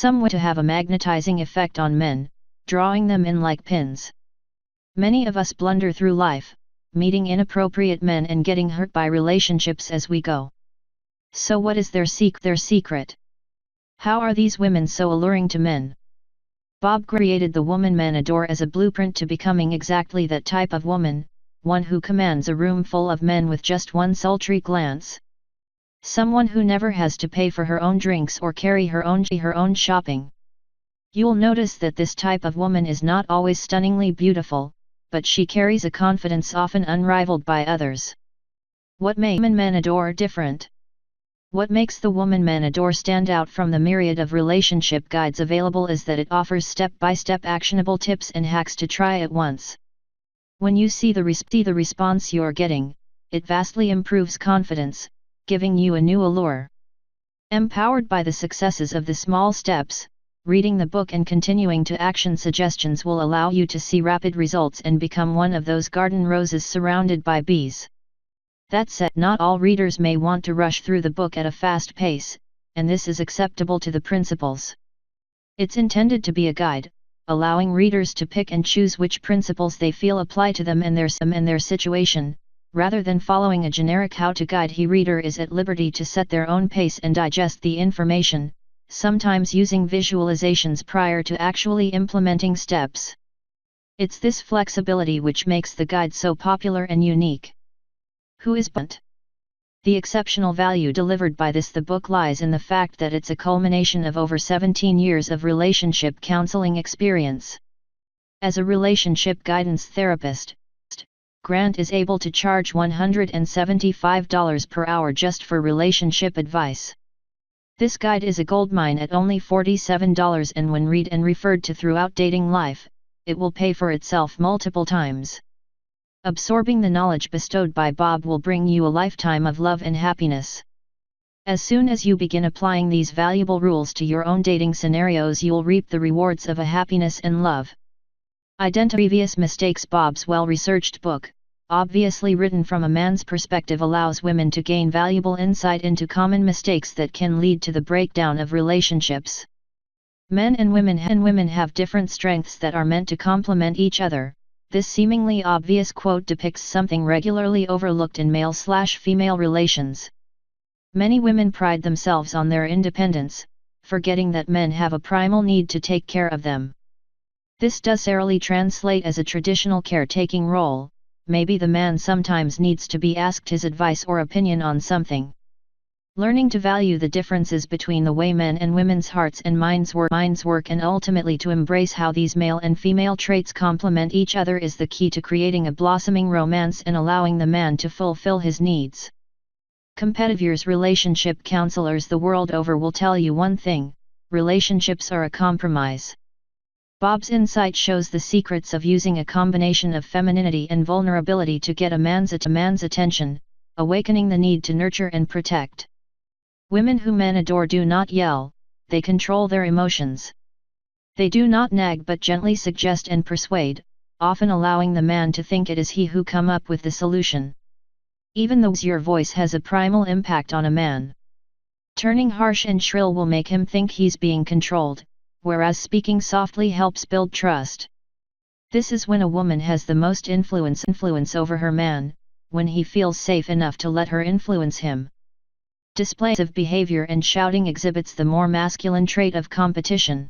some way to have a magnetizing effect on men, drawing them in like pins. Many of us blunder through life, meeting inappropriate men and getting hurt by relationships as we go. So what is their secret? How are these women so alluring to men? Bob created the woman men adore as a blueprint to becoming exactly that type of woman, one who commands a room full of men with just one sultry glance. Someone who never has to pay for her own drinks or carry her own shopping. You'll notice that this type of woman is not always stunningly beautiful, but she carries a confidence often unrivaled by others. What makes woman men adore different? What makes the woman men adore stand out from the myriad of relationship guides available is that it offers step-by-step actionable tips and hacks to try at once. When you see the response you're getting, it vastly improves confidence, giving you a new allure. Empowered by the successes of the small steps, reading the book and continuing to action suggestions will allow you to see rapid results and become one of those garden roses surrounded by bees. That said, not all readers may want to rush through the book at a fast pace, and this is acceptable to the principles. It's intended to be a guide, allowing readers to pick and choose which principles they feel apply to them and their situation. Rather than following a generic how-to guide, the reader is at liberty to set their own pace and digest the information, sometimes using visualizations prior to actually implementing steps. It's this flexibility which makes the guide so popular and unique. Who is Bunt? The exceptional value delivered by the book lies in the fact that it's a culmination of over 17 years of relationship counseling experience. As a relationship guidance therapist, Grant is able to charge $175 per hour just for relationship advice. This guide is a goldmine at only $47, and when read and referred to throughout dating life, it will pay for itself multiple times. Absorbing the knowledge bestowed by Bob will bring you a lifetime of love and happiness. As soon as you begin applying these valuable rules to your own dating scenarios, you'll reap the rewards of a happiness and love. Identify previous mistakes. Bob's well-researched book, obviously written from a man's perspective, allows women to gain valuable insight into common mistakes that can lead to the breakdown of relationships. Men and women have different strengths that are meant to complement each other. This seemingly obvious quote depicts something regularly overlooked in male/female relations. Many women pride themselves on their independence, forgetting that men have a primal need to take care of them. This does necessarily translate as a traditional caretaking role. Maybe the man sometimes needs to be asked his advice or opinion on something. Learning to value the differences between the way men and women's hearts and minds work and ultimately to embrace how these male and female traits complement each other is the key to creating a blossoming romance and allowing the man to fulfill his needs. Competitive relationship counselors the world over will tell you one thing: relationships are a compromise. Bob's insight shows the secrets of using a combination of femininity and vulnerability to get a man's attention, awakening the need to nurture and protect. Women who men adore do not yell, they control their emotions. They do not nag but gently suggest and persuade, often allowing the man to think it is he who come up with the solution. Even though your voice has a primal impact on a man. Turning harsh and shrill will make him think he's being controlled, whereas speaking softly helps build trust. This is when a woman has the most influence over her man, when he feels safe enough to let her influence him. Displays of behavior and shouting exhibits the more masculine trait of competition.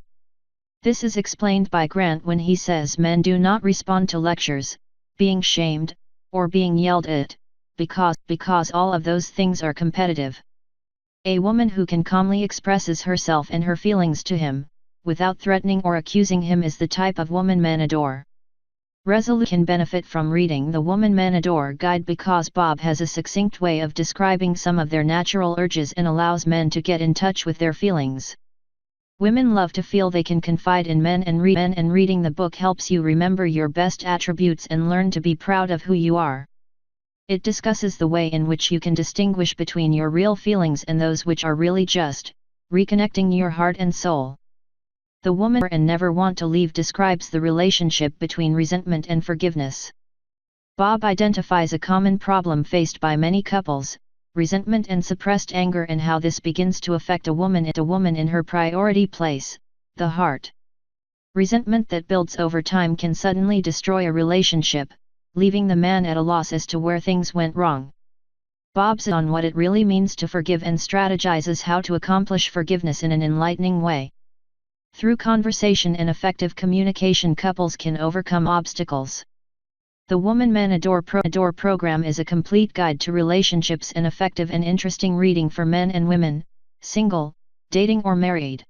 This is explained by Grant when he says men do not respond to lectures, being shamed, or being yelled at, because all of those things are competitive. A woman who can calmly expresses herself and her feelings to him, without threatening or accusing him, is the type of woman men adore. Resolute can benefit from reading the Woman Men Adore guide because Bob has a succinct way of describing some of their natural urges and allows men to get in touch with their feelings. Women love to feel they can confide in men, and reading the book helps you remember your best attributes and learn to be proud of who you are. It discusses the way in which you can distinguish between your real feelings and those which are really just, reconnecting your heart and soul. The Woman and Never Want to Leave describes the relationship between resentment and forgiveness. Bob identifies a common problem faced by many couples, resentment and suppressed anger, and how this begins to affect a woman in her priority place, The heart. Resentment that builds over time can suddenly destroy a relationship, leaving the man at a loss as to where things went wrong. Bob's on what it really means to forgive and strategizes how to accomplish forgiveness in an enlightening way. Through conversation and effective communication, couples can overcome obstacles. The Woman Men Adore program is a complete guide to relationships and effective and interesting reading for men and women, single, dating or married.